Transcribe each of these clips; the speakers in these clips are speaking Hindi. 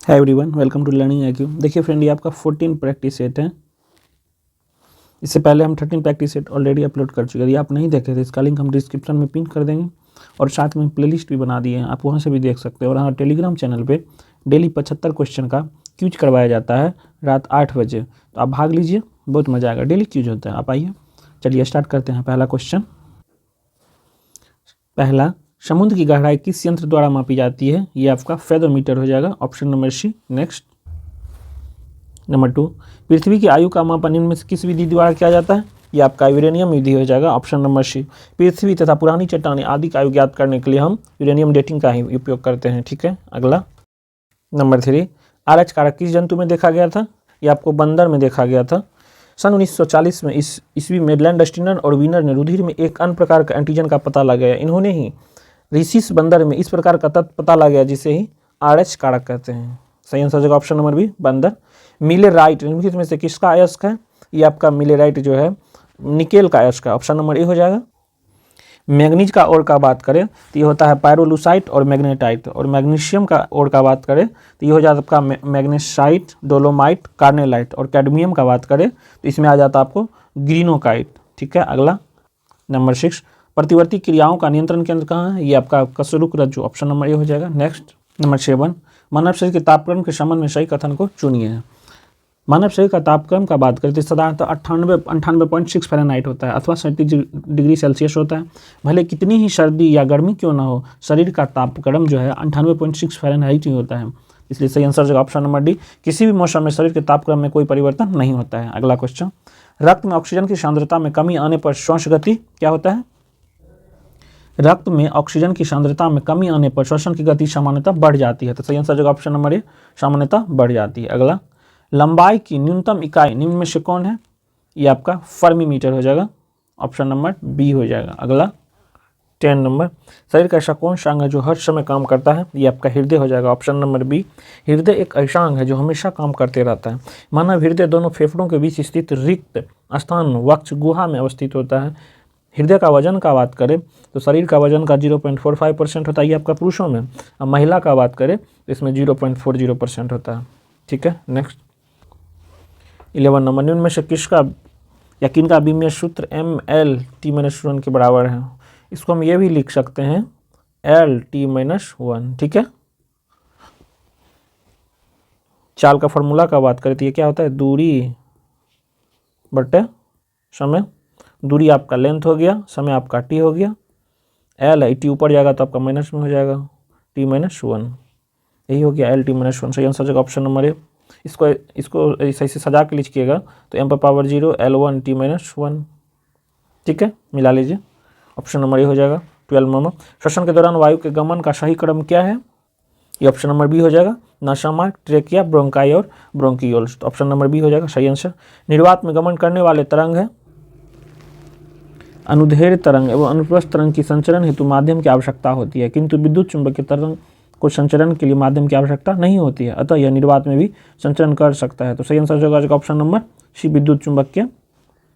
Hi everyone, welcome to learning IQ। देखिए फ्रेंड, ये आपका 14 प्रैक्टिस सेट है। इससे पहले हम 13 प्रैक्टिस सेट ऑलरेडी अपलोड कर चुके हैं। यदि आप नहीं देखे थे, इसका लिंक हम डिस्क्रिप्शन में पिन कर देंगे और साथ में प्लेलिस्ट भी बना दिए हैं, आप वहाँ से भी देख सकते हैं। और हाँ, टेलीग्राम चैनल पे डेली 75 क्वेश्चन का क्यूज करवाया जाता है रात 8 बजे, तो आप भाग लीजिए, बहुत मज़ा आएगा। डेली क्यूज होता है, आप आइए। चलिए स्टार्ट करते हैं। पहला क्वेश्चन, पहला, समुद्र की गहराई किस यंत्र द्वारा मापी जाती है? ये आपका फेदोमीटर हो जाएगा, option number C. Next, number 2, पृथ्वी की आयु का मापन इनमें से किस विधि द्वारा किया जाता है? ये आपका यूरेनियम विधि हो जाएगा, ऑप्शन नंबर सी। पृथ्वी तथा पुरानी चट्टानें आदि का आयु ज्ञात करने के लिए हम यूरेनियम डेटिंग का ही उपयोग करते हैं। ठीक है, अगला नंबर 3, आरएच कारक किस जंतु में देखा गया था? ये आपको बंदर में देखा गया था। सन 1940 में ईस्वी में लैंडस्टीनर और वीनर ने रुधिर में एक अन्य प्रकार का एंटीजन का पता लगाया। इन्होंने ही रिसिस बंदर में इस प्रकार का तत्व पता लगाया जिसे ही आरएच कारक कहते हैं। सही आंसर हो जाएगा ऑप्शन नंबर बी, बंदर। मिलेराइट निम्नलिखित में से किसका अयस्क है? ये आपका मिलेराइट जो है निकेल का अयस्क है, ऑप्शन नंबर ए हो जाएगा। मैग्नीज का ओर का बात करें तो ये होता है पायरोलुसाइट और मैग्नेटाइट। और मैग्नीशियम का ओर का बात करें तो ये हो जाता है आपका मैग्नेसाइट, डोलोमाइट, कार्नेलाइट। और कैडमियम का बात करें तो इसमें आ जाता है आपको ग्रीनोकाइट। ठीक है, अगला नंबर 6, प्रतिवर्ती क्रियाओं का नियंत्रण केंद्र कहाँ है? ये आपका कसरूक रज्जु, ऑप्शन नंबर ए हो जाएगा। नेक्स्ट, नंबर 7, मानव शरीर के तापक्रम के संबंध में सही कथन को चुनिए। मानव शरीर का तापक्रम का बात करें तो साधारणतः 98.6 फ़ारेनहाइट होता है अथवा 37 डिग्री सेल्सियस होता है। भले कितनी ही सर्दी या गर्मी क्यों ना हो, शरीर का तापक्रम जो है 98.6 फ़ारेनहाइट ही होता है। इसलिए सही आंसर जो ऑप्शन नंबर डी, किसी भी मौसम में शरीर के तापक्रम में कोई परिवर्तन नहीं होता है। अगला क्वेश्चन, रक्त में ऑक्सीजन की सांद्रता में कमी आने पर श्वास गति क्या होता है? रक्त में ऑक्सीजन की सांद्रता में कमी आने पर श्वसन की गति सामान्यतः बढ़ जाती है। तो सही आंसर जो ऑप्शन नंबर ए, सामान्यतः बढ़ जाती है। अगला, लंबाई की न्यूनतम इकाई निम्न में से कौन है? ये आपका फर्मी मीटर हो जाएगा, ऑप्शन नंबर बी हो जाएगा। अगला 10 नंबर, शरीर का ऐसा कौन सा अंग है जो हर समय काम करता है? ये आपका हृदय हो जाएगा, ऑप्शन नंबर बी। हृदय एक ऐसा अंग है जो हमेशा काम करते रहता है। मानव हृदय दोनों फेफड़ों के बीच स्थित रिक्त स्थान वक्ष गुहा में अवस्थित होता है। हृदय का वजन का बात करें तो शरीर का वजन का 0.45% होता है, ये आपका पुरुषों में। अब महिला का बात करें तो इसमें 0.40% होता है। ठीक है, नेक्स्ट 11 नंबर, निम्न में से किसका या किनका विमीय सूत्र ML-T-1 के बराबर है? इसको हम ये भी लिख सकते हैं L-T-1। ठीक है, चाल का फॉर्मूला का बात करें तो ये क्या होता है? दूरी बटे समय। दूरी आपका लेंथ हो गया, समय आपका टी हो गया। एल है, टी ऊपर जाएगा तो आपका माइनस में हो जाएगा, T-1। यही हो गया L-T-1। सही आंसर ऑप्शन नंबर ए। इसको सही से सजा के लिखिएगा तो m⁻0 L1T-1। ठीक है, मिला लीजिए, ऑप्शन नंबर ए हो जाएगा। 12 नंबर, श्वसन के दौरान वायु के गमन का सही क्रम क्या है? ये ऑप्शन नंबर बी हो जाएगा, नसामार्ग, ट्रेकिया, ब्रोंकाई और ब्रोंकियोल्स। तो ऑप्शन नंबर बी हो जाएगा सही आंसर। निर्वात में गमन करने वाले तरंग है अनुदैर्ध्य तरंग एवं अनुप्रस्थ तरंग की संचरण हेतु माध्यम की आवश्यकता होती है, किंतु विद्युत चुंबकीय तरंग को संचरण के लिए माध्यम की आवश्यकता नहीं होती है, अतः यह निर्वात में भी संचरण कर सकता है। तो सही आंसर होगा ऑप्शन नंबर सी, विद्युत चुंबकीय।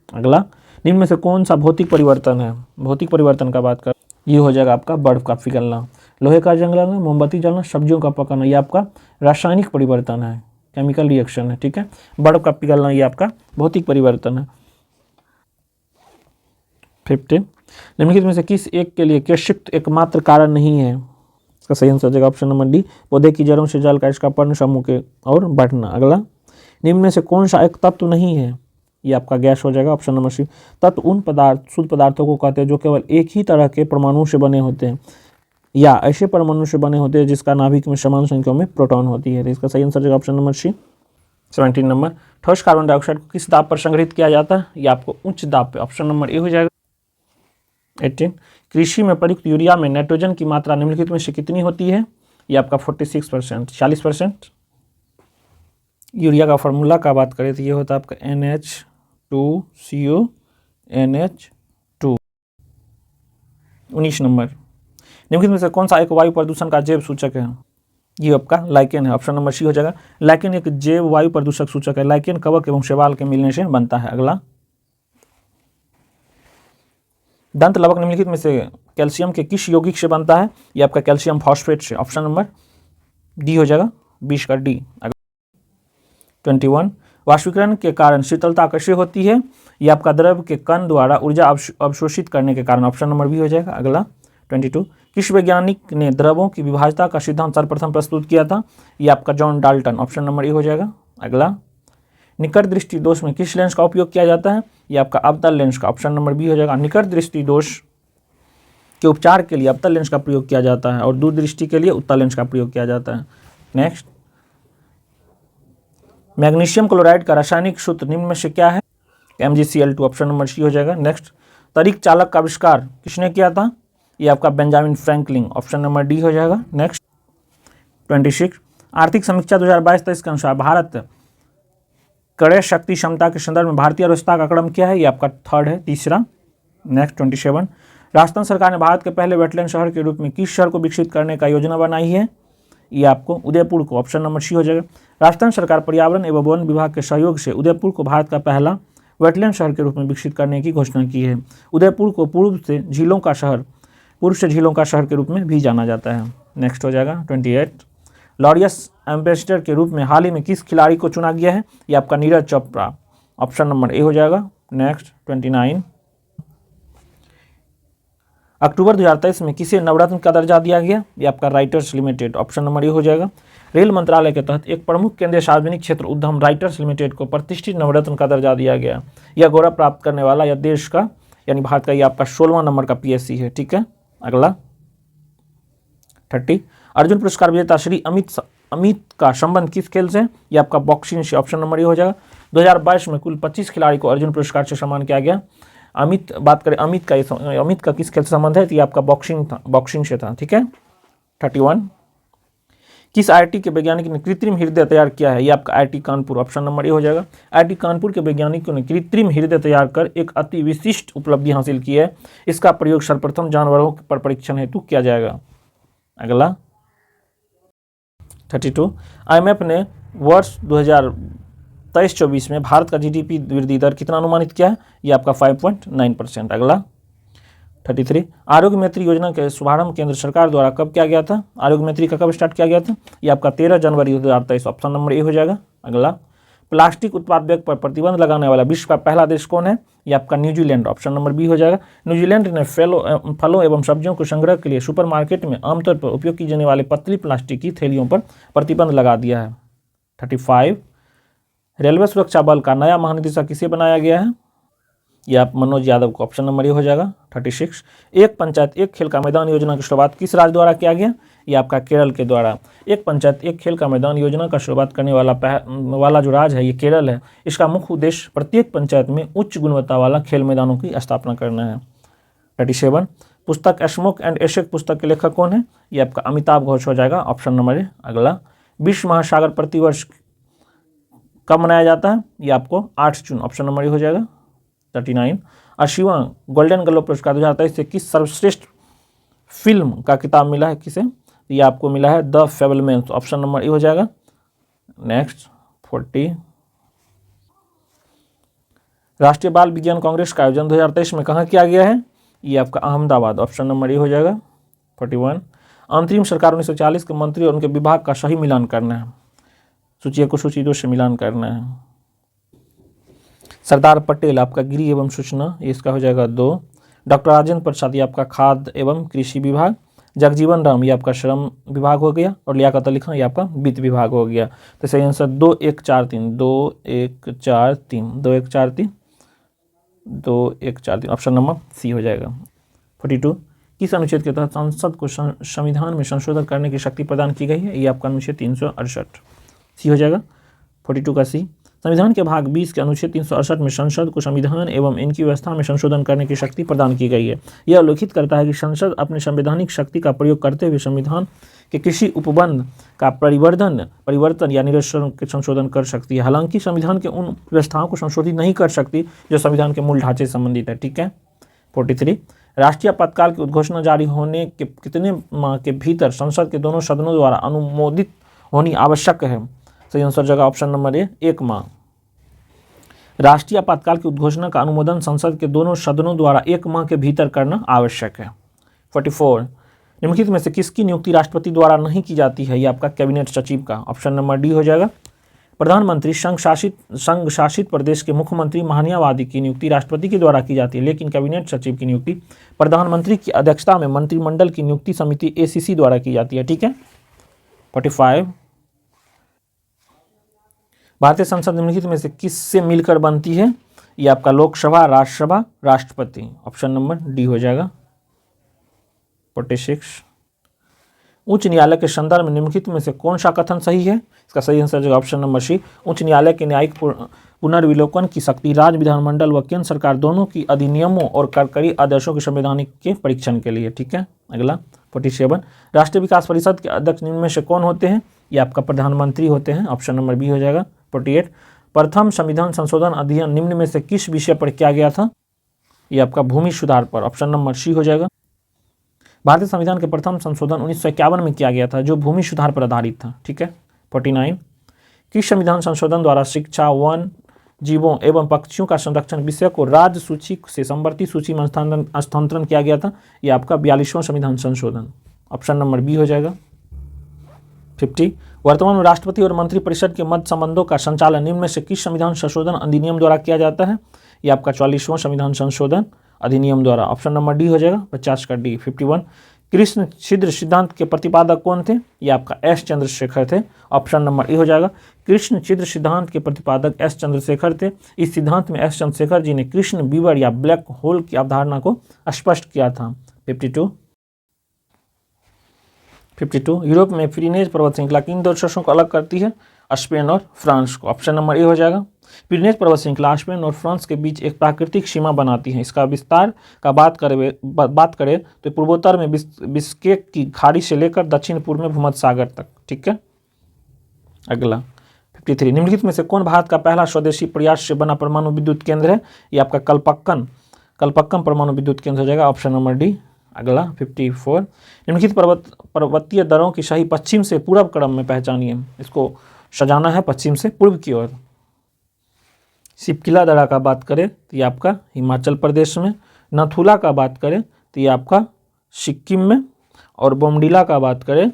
अगला, निम्न में से कौन सा भौतिक परिवर्तन है? भौतिक परिवर्तन का बात कर, ये हो जाएगा आपका बर्फ का पिघलना, लोहे का जंगलना, मोमबत्ती जलना, सब्जियों का पकाना। ये आपका रासायनिक परिवर्तन है, केमिकल रिएक्शन है। ठीक है, बर्फ का पिघलना ये आपका भौतिक परिवर्तन है। 15, निम्नलिखित में से किस एक के लिए कृषित्व एकमात्र कारण नहीं है? इसका सही आंसर हो जाएगा ऑप्शन नंबर डी, पौधे की जड़ों से जल का इसका पर्ण समूह के और बढ़ना। अगला, निम्न में से कौन सा एक तत्व नहीं है? ये आपका गैस हो जाएगा, ऑप्शन नंबर सी। तत्व उन शुद्ध पदार्थों को कहते हैं जो केवल एक ही तरह के परमाणु से बने होते हैं या ऐसे परमाणु से बने होते हैं जिसका नाभिक में समान संख्या में प्रोटॉन होती है। तो इसका सही आंसर होगा ऑप्शन नंबर सी। 17 नंबर, ठोस कार्बन डाइऑक्साइड को किस दाब पर संग्रहित किया जाता है? ये आपको उच्च दाब पे, ऑप्शन नंबर ए हो जाएगा। 18, कृषि में प्रयुक्त यूरिया में नाइट्रोजन की मात्रा निम्नलिखित में से कितनी होती है? ये आपका 46%, 40%। यूरिया का फॉर्मूला का बात करें तो ये होता है आपका NH2CO NH2। 19 नंबर, निम्नलिखित में से कौन सा एक वायु प्रदूषण का जैव सूचक है? ये आपका लाइकेन है, ऑप्शन नंबर सी हो जाएगा। लाइकेन एक जैव वायु प्रदूषक सूचक है। लाइकेन कवक एवं शैवाल के मिलने से बनता है। अगला, दंत लवक निम्नलिखित में से कैल्शियम के किस यौगिक से बनता है? ये आपका कैल्शियम फॉस्फेट से, ऑप्शन नंबर डी हो जाएगा। 20 का डी। 21 वाष्पीकरण के कारण शीतलता कैसे होती है? ये आपका द्रव के कण द्वारा ऊर्जा अवशोषित करने के कारण, ऑप्शन नंबर बी हो जाएगा। अगला 22 किस वैज्ञानिक ने द्रवों की विभाज्यता का सिद्धांत सर्वप्रथम प्रस्तुत किया था? ये आपका John Dalton, option number A हो जाएगा। अगला निकट दृष्टि दोष में किस लेंस का उपयोग किया जाता है? ये आपका अवतल लेंस का, ऑप्शन नंबर बी हो जाएगा। निकट दृष्टि दोष के उपचार के लिए अवतल लेंस का प्रयोग किया जाता है और दूरदृष्टि के लिए उत्तल लेंस का प्रयोग किया जाता है। नेक्स्ट मैग्नीशियम क्लोराइड का रासायनिक सूत्र निम्न में से क्या है? MgCl2, ऑप्शन नंबर सी हो जाएगा। नेक्स्ट तरिक चालक का आविष्कार किसने किया था? ये आपका Benjamin Franklin, option number D हो जाएगा। नेक्स्ट 26 आर्थिक समीक्षा 2022-23 के अनुसार भारत क्रय शक्ति क्षमता के संदर्भ में भारतीय अर्थव्यवस्था का क्रम क्या है? ये आपका थर्ड है, तीसरा। नेक्स्ट 27 राजस्थान सरकार ने भारत के पहले वेटलैंड शहर के रूप में किस शहर को विकसित करने का योजना बनाई है? ये आपको उदयपुर को, ऑप्शन नंबर सी हो जाएगा। राजस्थान सरकार पर्यावरण एवं वन विभाग के सहयोग से उदयपुर को भारत का पहला वेटलैंड शहर के रूप में विकसित करने की घोषणा की है। उदयपुर को पूर्व से झीलों का शहर के रूप में भी जाना जाता है। नेक्स्ट हो जाएगा 28 लॉरियस एम्बेसडर के रूप में हाल ही में किस खिलाड़ी को चुना गया है? ये आपका Neeraj Chopra, option number A हो जाएगा। नेक्स्ट 29 अक्टूबर 2023 में किसे नवरत्न का दर्जा दिया गया? ये आपका writers limited, option number A हो जाएगा। रेल मंत्रालय के तहत एक प्रमुख केंद्रीय सार्वजनिक क्षेत्र उद्यम राइटर्स लिमिटेड को प्रतिष्ठित नवरत्न का दर्जा दिया गया। यह गौरव प्राप्त करने वाला यह देश का यानी भारत का ये आपका 16वां नंबर का PSC है। ठीक है, अगला 30 अर्जुन पुरस्कार विजेता श्री अमित का संबंध किस खेल से? ये आपका बॉक्सिंग से, ऑप्शन नंबर ए हो जाएगा। 2022 में कुल 25 खिलाड़ी को अर्जुन पुरस्कार से सम्मान किया गया। बात करें अमित का किस खेल से संबंध है? तो ये आपका बॉक्सिंग से था। ठीक है, 31 किस IIT के वैज्ञानिक ने कृत्रिम हृदय तैयार किया है? ये आपका IIT Kanpur, option number A हो जाएगा। IIT कानपुर के वैज्ञानिकों ने कृत्रिम हृदय तैयार कर एक अति विशिष्ट उपलब्धि हासिल की है। इसका प्रयोग सर्वप्रथम जानवरों पर परीक्षण हेतु किया जाएगा। अगला 32 IMF ने वर्ष 2023-24 में भारत का GDP वृद्धि दर कितना अनुमानित किया है? ये आपका 5.9%। अगला 33 आरोग्य मैत्री योजना के शुभारंभ केंद्र सरकार द्वारा कब किया गया था? आरोग्य मैत्री का कब स्टार्ट किया गया था? ये आपका 13 जनवरी 2023, ऑप्शन नंबर ए हो जाएगा। अगला प्लास्टिक उत्पाद बैग पर प्रतिबंध लगाने वाला विश्व का पहला देश कौन है? ये आपका न्यूजीलैंड, ऑप्शन नंबर बी हो जाएगा। न्यूजीलैंड ने फलों एवं सब्जियों को संग्रह के लिए सुपरमार्केट में आमतौर पर उपयोग की जाने वाले पतली प्लास्टिक की थैलियों पर प्रतिबंध लगा दिया है। 35 रेलवे सुरक्षा बल का नया महानिदेशक किसे बनाया गया है? ये आप मनोज यादव को, ऑप्शन नंबर ए हो जाएगा। 36 एक पंचायत एक खेल का मैदान योजना की शुरुआत किस राज्य द्वारा किया गया? ये आपका केरल के द्वारा। एक पंचायत एक खेल का मैदान योजना का शुरुआत करने वाला जो राज्य है ये केरल है। इसका मुख्य उद्देश्य प्रत्येक पंचायत में उच्च गुणवत्ता वाला खेल मैदानों की स्थापना करना है। 37 पुस्तक एस्मोक एंड एशेक पुस्तक के लेखक कौन है? ये आपका अमिताभ घोष हो जाएगा, ऑप्शन नंबर ए। अगला विश्व महासागर प्रतिवर्ष कब मनाया जाता है? ये आपको 8 जून, ऑप्शन नंबर ए हो जाएगा। 39 80वां गोल्डन ग्लोब पुरस्कार 2023 से किस सर्वश्रेष्ठ फिल्म का किताब मिला है? किसे? ये आपको मिला है द फैबलमैन्स, ऑप्शन नंबर ए हो जाएगा। नेक्स्ट 40 राष्ट्रीय बाल विज्ञान कांग्रेस का आयोजन 2023 में कहाँ किया गया है? ये आपका अहमदाबाद, ऑप्शन नंबर ए हो जाएगा। 41 अंतरिम सरकार 1940 के मंत्री और उनके विभाग का सही मिलान करना है। सूची को सूची 2 से मिलान करना है। सरदार पटेल आपका गृह एवं सूचना, ये इसका हो जाएगा 2। डॉक्टर राजेंद्र प्रसाद ये आपका खाद्य एवं कृषि विभाग। जगजीवन राम ये आपका श्रम विभाग हो गया और लियाकत अली खान ये आपका वित्त विभाग हो गया। तो सही आंसर 2 1 4 3 2 1 4 3 2 1 4 3 2 1 4 3, ऑप्शन नंबर सी हो जाएगा। 42 किस अनुच्छेद के तहत संसद को संविधान में संशोधन करने की शक्ति प्रदान की गई है? ये आपका अनुच्छेद 368 सी हो जाएगा। 42 का सी संविधान के भाग 20 के अनुच्छेद 368 में संसद को संविधान एवं इनकी व्यवस्था में संशोधन करने की शक्ति प्रदान की गई है। यह उल्लेखित करता है कि संसद अपने संवैधानिक शक्ति का प्रयोग करते हुए संविधान के किसी उपबंध का परिवर्तन या निरसन के संशोधन कर सकती है। हालांकि संविधान के उन व्यवस्थाओं को संशोधित नहीं कर सकती जो संविधान के मूल ढांचे से संबंधित है। ठीक है। 43 राष्ट्रीय आपातकाल की उद्घोषणा जारी होने के कितने माह के भीतर संसद के दोनों सदनों द्वारा अनुमोदित होनी आवश्यक है? सही आंसर जगह ऑप्शन नंबर ए 1 माह। राष्ट्रीय आपातकाल की उद्घोषणा का अनुमोदन संसद के दोनों सदनों द्वारा 1 माह के भीतर करना आवश्यक है। 44 निम्नलिखित में से किसकी नियुक्ति राष्ट्रपति द्वारा नहीं की जाती है? ये आपका कैबिनेट सचिव का, ऑप्शन नंबर डी हो जाएगा। प्रधानमंत्री संघ शासित प्रदेश के मुख्यमंत्री महान्यायवादी की नियुक्ति राष्ट्रपति के द्वारा की जाती है, लेकिन कैबिनेट सचिव की नियुक्ति प्रधानमंत्री की अध्यक्षता में मंत्रिमंडल की नियुक्ति समिति ACC द्वारा की जाती है। ठीक है। 45 भारतीय संसद निम्नलिखित में से किससे मिलकर बनती है? ये आपका लोकसभा, राज्यसभा, राष्ट्रपति, ऑप्शन नंबर डी हो जाएगा। 46 उच्च न्यायालय के संदर्भ में निम्नलिखित में से कौन सा कथन सही है? इसका सही आंसर है ऑप्शन नंबर सी। उच्च न्यायालय के न्यायिक पुनर्विलोकन की शक्ति राज्य विधानमंडल व केंद्र सरकार दोनों की अधिनियमों और कार्यकारी आदेशों के संवैधानिक के परीक्षण के लिए। ठीक है। अगला 47 राष्ट्रीय विकास परिषद के अध्यक्ष निम्न में से कौन होते हैं? ये आपका प्रधानमंत्री होते हैं, ऑप्शन नंबर बी हो जाएगा। 48 प्रथम संविधान संशोधन अध्ययन निम्न में से किस विषय पर किया गया था? ये आपका भूमि सुधार पर, ऑप्शन नंबर सी हो जाएगा। भारतीय संविधान के प्रथम संशोधन 1951 में किया गया था, जो भूमि सुधार पर आधारित था। ठीक है। 49 किस संविधान संशोधन द्वारा शिक्षा, वन, जीवों एवं पक्षियों का संरक्षण विषय को राज्य सूची से समवर्ती सूची में स्थानांतरण किया गया था? यह आपका 42वां संविधान संशोधन, ऑप्शन नंबर बी हो जाएगा। 50 वर्तमान में राष्ट्रपति और मंत्रिपरिषद के मध्य संबंधों का संचालन निम्न में से किस संविधान संशोधन अधिनियम द्वारा किया जाता है? यह आपका 44वां संविधान संशोधन अधिनियम द्वारा, ऑप्शन नंबर डी हो जाएगा। 50 का डी। 51 कृष्ण छिद्र सिद्धांत के प्रतिपादक कौन थे? ये आपका एस चंद्रशेखर थे, ऑप्शन नंबर ए हो जाएगा। कृष्ण छिद्र सिद्धांत के प्रतिपादक एस चंद्रशेखर थे। इस सिद्धांत में एस चंद्रशेखर जी ने कृष्ण बीवर या ब्लैक होल की अवधारणा को स्पष्ट किया था। 52 यूरोप में पिरेनेज पर्वत श्रृंखला किन दो देशों को अलग करती है? स्पेन और फ्रांस को, ऑप्शन नंबर ए हो जाएगा। पिरेनेज पर्वत श्रृंखला स्पेन और फ्रांस के बीच एक प्राकृतिक सीमा बनाती है। इसका विस्तार का बात करें तो पूर्वोत्तर में बिस्केक की खाड़ी से लेकर दक्षिण पूर्व में भूमध्य सागर तक। ठीक है। अगला 53 निम्नलिखित में से कौन भारत का पहला स्वदेशी प्रयास से बना परमाणु विद्युत केंद्र है? ये आपका कलपक्कम परमाणु विद्युत केंद्र हो जाएगा, ऑप्शन नंबर डी। अगला 54 निम्नलिखित पर्वतीय दरों की सही पश्चिम से पूर्व क्रम में पहचानिए। इसको सजाना है पश्चिम से पूर्व की ओर। सिपकिला दरा का बात करें तो ये आपका हिमाचल प्रदेश में, नथुला का बात करें तो ये आपका सिक्किम में, और बोमडिला का बात करें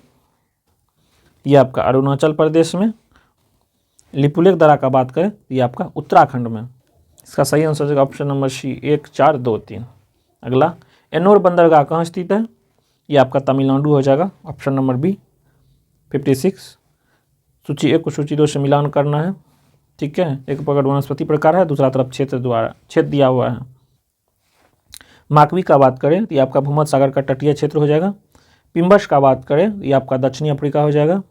ये आपका अरुणाचल प्रदेश में, लिपुलेख दरा का बात करें तो ये आपका उत्तराखंड में। इसका सही आंसर है ऑप्शन नंबर सी 1, 4, 2, 3। अगला एन्नोर बंदरगाह कहाँ स्थित है? ये आपका तमिलनाडु हो जाएगा, ऑप्शन नंबर बी। 56 सूची 1 को सूची 2 से मिलान करना है। ठीक है। एक पकड़ वनस्पति प्रकार है, दूसरा तरफ क्षेत्र दिया हुआ है। माकवी का बात करें तो ये आपका भूमध्य सागर का तटीय क्षेत्र हो जाएगा। पिम्बस का बात करें तो ये आपका दक्षिणी अफ्रीका हो जाएगा।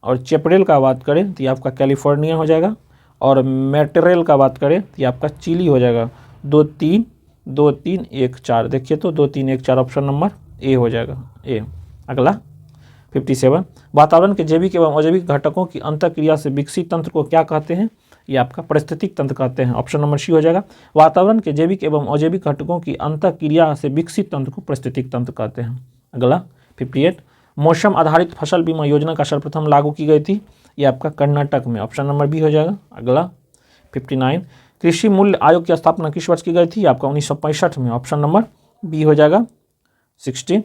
और चेपरेल का बात करें तो ये आपका कैलिफोर्निया हो जाएगा। और मेटेरेल का बात करें तो ये आपका चिली हो जाएगा। 2, 3, 2, 3, 1, 4 देखिए तो 2, 3, 1, 4 ऑप्शन नंबर ए हो जाएगा, ए। अगला 57 वातावरण के जैविक एवं अजैविक घटकों की अंतःक्रिया से विकसित तंत्र को क्या कहते हैं? ये आपका पारिस्थितिक तंत्र कहते हैं, ऑप्शन नंबर सी हो जाएगा। वातावरण के जैविक एवं अजैविक घटकों की अंतःक्रिया से विकसित तंत्र को पारिस्थितिक तंत्र कहते हैं। अगला 58 मौसम आधारित फसल बीमा योजना का सर्वप्रथम लागू की गई थी? ये आपका कर्नाटक में, ऑप्शन नंबर बी हो जाएगा। अगला 59 कृषि मूल्य आयोग की स्थापना किस वर्ष की गई थी? आपका 1965 में, ऑप्शन नंबर बी हो जाएगा। 60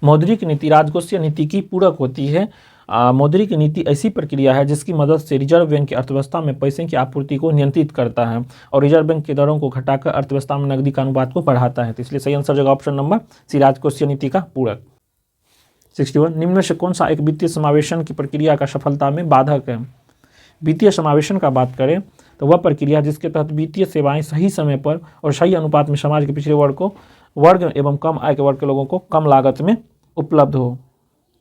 मौद्रिक नीति राजकोषीय नीति की पूरक होती है। मौद्रिक नीति ऐसी प्रक्रिया है जिसकी मदद से रिजर्व बैंक की अर्थव्यवस्था में पैसे की आपूर्ति को नियंत्रित करता है और रिजर्व बैंक की दरों को घटाकर अर्थव्यवस्था में नकदी का अनुपात को बढ़ाता है। तो इसलिए सही आंसर होगा ऑप्शन नंबर सी राजकोषीय नीति का पूरक। 61 निम्न में से कौन सा एक वित्तीय समावेशन की प्रक्रिया का सफलता में बाधक है? वित्तीय समावेशन का बात करें तो वह प्रक्रिया जिसके तहत वित्तीय सेवाएं सही समय पर और सही अनुपात में समाज के पिछड़े वर्ग एवं कम आय के वर्ग के लोगों को कम लागत में उपलब्ध हो।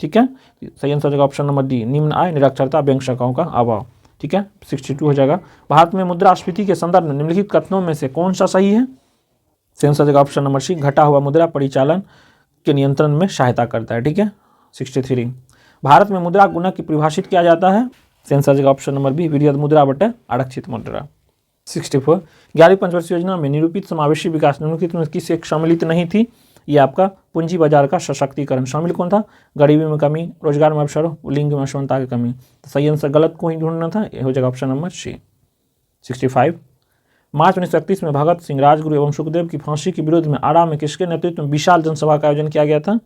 ठीक है। सही आंसर हो जाएगा ऑप्शन नंबर डी निम्न आय, निरक्षरता, बैंक शाखाओं का अभाव। ठीक है। 62 हो जाएगा भारत में मुद्रास्फीति के संदर्भ में निम्नलिखित कथनों में से कौन सा सही है? सही आंसर हो जाएगा ऑप्शन नंबर सी घटा हुआ मुद्रा परिचालन के नियंत्रण में सहायता करता है। ठीक है। 63 भारत में मुद्रा गुणक की परिभाषित किया जाता है? सही आंसर हो जाएगा ऑप्शन नंबर बी वृहद मुद्रा बटे आरक्षित मुद्रा। 64 11वीं पंचवर्षीय योजना में निरूपित समावेशी विकास निम्नलिखित में किस एक सम्मिलित नहीं थी? ये आपका पूंजी बाजार का सशक्तिकरण। शामिल कौन था? गरीबी में कमी, रोजगार में अवसर, लिंग में असमानता की कमी। तो सही आंसर गलत को ही ढूंढना था, ये हो जाएगा ऑप्शन नंबर सी। 65 मार्च 1931 में भगत सिंह, राजगुरु एवं सुखदेव की फांसी के विरोध में आरा में किसके नेतृत्व में विशाल जनसभा का आयोजन किया गया था?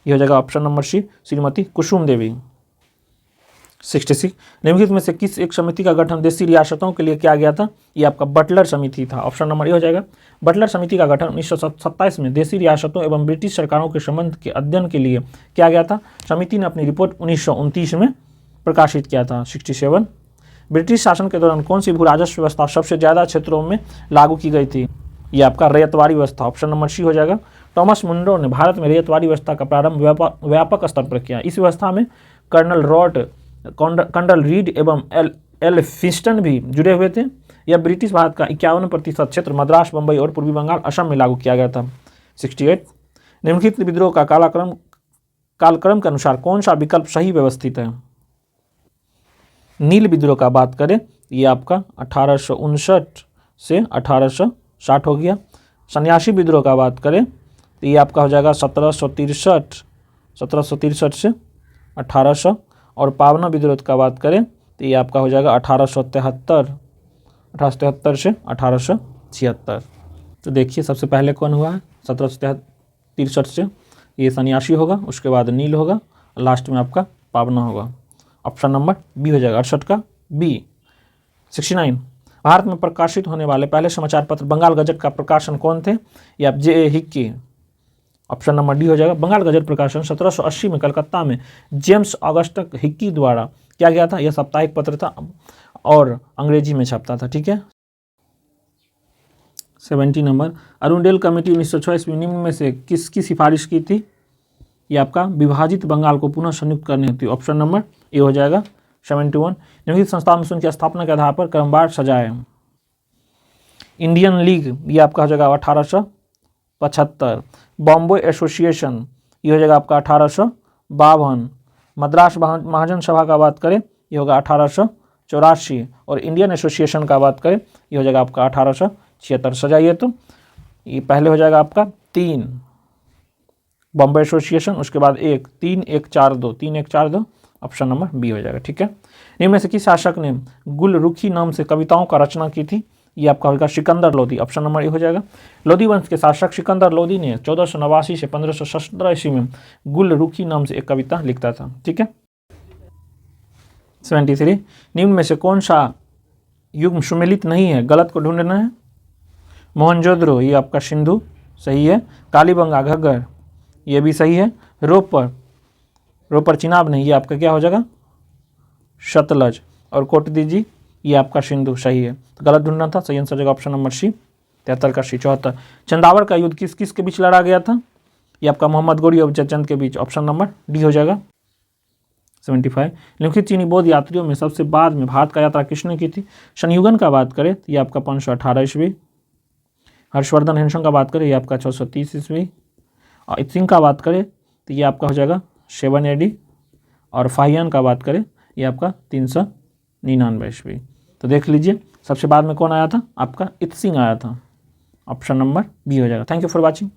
यह हो जाएगा ऑप्शन नंबर सी, श्रीमती कुसुम देवी। 66 निम्नलिखित में से किस एक समिति का गठन देशी रियासतों के लिए किया गया था? ये आपका बटलर समिति था। ऑप्शन नंबर ए हो जाएगा। बटलर समिति का गठन 1927 में देशी रियासतों एवं ब्रिटिश सरकारों के संबंध के अध्ययन के लिए किया गया था। समिति ने अपनी रिपोर्ट 1929 में प्रकाशित किया था। 67 ब्रिटिश शासन के दौरान कौन सी भू राजस्व व्यवस्था सबसे ज़्यादा क्षेत्रों में लागू की गई थी? ये आपका रैयतवाड़ी व्यवस्था। ऑप्शन नंबर सी हो जाएगा। टॉमस मुनरो ने भारत में रैयतवाड़ी व्यवस्था का प्रारंभ व्यापक स्तर पर किया। इस व्यवस्था में कर्नल रॉट, कंडल रीड एवं एल फिस्टन भी जुड़े हुए थे। यह ब्रिटिश भारत का 51% क्षेत्र मद्रास, बम्बई और पूर्वी बंगाल, असम में लागू किया गया था। 68 निम्नलिखित विद्रोह का कालक्रम के अनुसार कौन सा विकल्प सही व्यवस्थित है? नील विद्रोह का बात करें, ये आपका 1859 से 1860 हो गया। सन्यासी विद्रोह का बात करें तो ये आपका हो जाएगा 1763 से 1800, और पावना विद्रोह का बात करें तो ये आपका हो जाएगा 1873 से 1876। तो देखिए सबसे पहले कौन हुआ है? 1763 से ये सन्यासी होगा, उसके बाद नील होगा, लास्ट में आपका पावना होगा। ऑप्शन नंबर बी हो जाएगा, 68 का बी। 69 भारत में प्रकाशित होने वाले पहले समाचार पत्र बंगाल गजट का प्रकाशन कौन थे? ये आप जे हिक्की। ऑप्शन नंबर डी हो जाएगा। बंगाल गजट प्रकाशन 1780 में कलकत्ता में जेम्स ऑगस्टस हिक्की द्वारा किया गया था। यह साप्ताहिक पत्र था और अंग्रेजी में छपता था। ठीक है। 70 नंबर अरुणडेल कमेटी 1906 ईस्वी निम्न में से किसकी सिफारिश की थी? ये आपका विभाजित बंगाल को पुनः संयुक्त करनी होती है। ऑप्शन नंबर ए हो जाएगा। 71 निम्नलिखित संस्थान मिशन की स्थापना के आधार पर क्रमवार सजाए। इंडियन लीग ये आपका हो जाएगा 1875। बॉम्बे एसोसिएशन ये हो जाएगा आपका 1852। मद्रास महाजन सभा का बात करें ये होगा 1884, और इंडियन एसोसिएशन का बात करें ये हो जाएगा आपका 1876। सजाइए तो ये पहले हो जाएगा आपका 3 बॉम्बे एसोसिएशन, उसके बाद 1 3 1 4 2 3 1 4 2। ऑप्शन नंबर बी हो जाएगा। ठीक है। निम्न में से किस शासक ने गुलरुखी नाम से कविताओं का रचना की थी? ये आपका होगा Sikandar Lodi. Option number A हो जाएगा। लोदी वंश के शासक सिकंदर लोदी ने 1489 से 1517 ईस्वी में गुलरुखी नाम से एक कविता लिखता था। ठीक है। 73 निम्न में से कौन सा युग्म सुमेलित नहीं है? गलत को ढूंढना है। मोहनजोदड़ो ये आपका सिंधु सही है। कालीबंगा घग्गर ये भी सही है। रोपर चिनाब नहीं, ये आपका क्या हो जाएगा? सतलज। और कोटदीजी ये आपका सिंधु सही है। तो गलत ढूंढना था, सही आंसर जगह ऑप्शन नंबर सी। 73 का सी। 74 चंदावर का युद्ध किस किस के बीच लड़ा गया था? ये आपका मोहम्मद गौरी और जयचंद के बीच। ऑप्शन नंबर डी हो जाएगा। 75 निम्नलिखित चीनी बौद्ध यात्रियों में सबसे बाद में भारत का यात्रा किसने की थी? संयुगन का बात करें तो ये आपका 518 ईस्वी। हर्षवर्धन हेंसन का बात करें ये आपका 630 ईस्वी। और इत्सिंग का बात करें तो ये आपका हो जाएगा 7 AD, और फाहियान का बात करें ये आपका 399 ईस्वी। तो देख लीजिए सबसे बाद में कौन आया था? आपका इत्सिंग आया था। ऑप्शन नंबर बी हो जाएगा। Thank you for watching.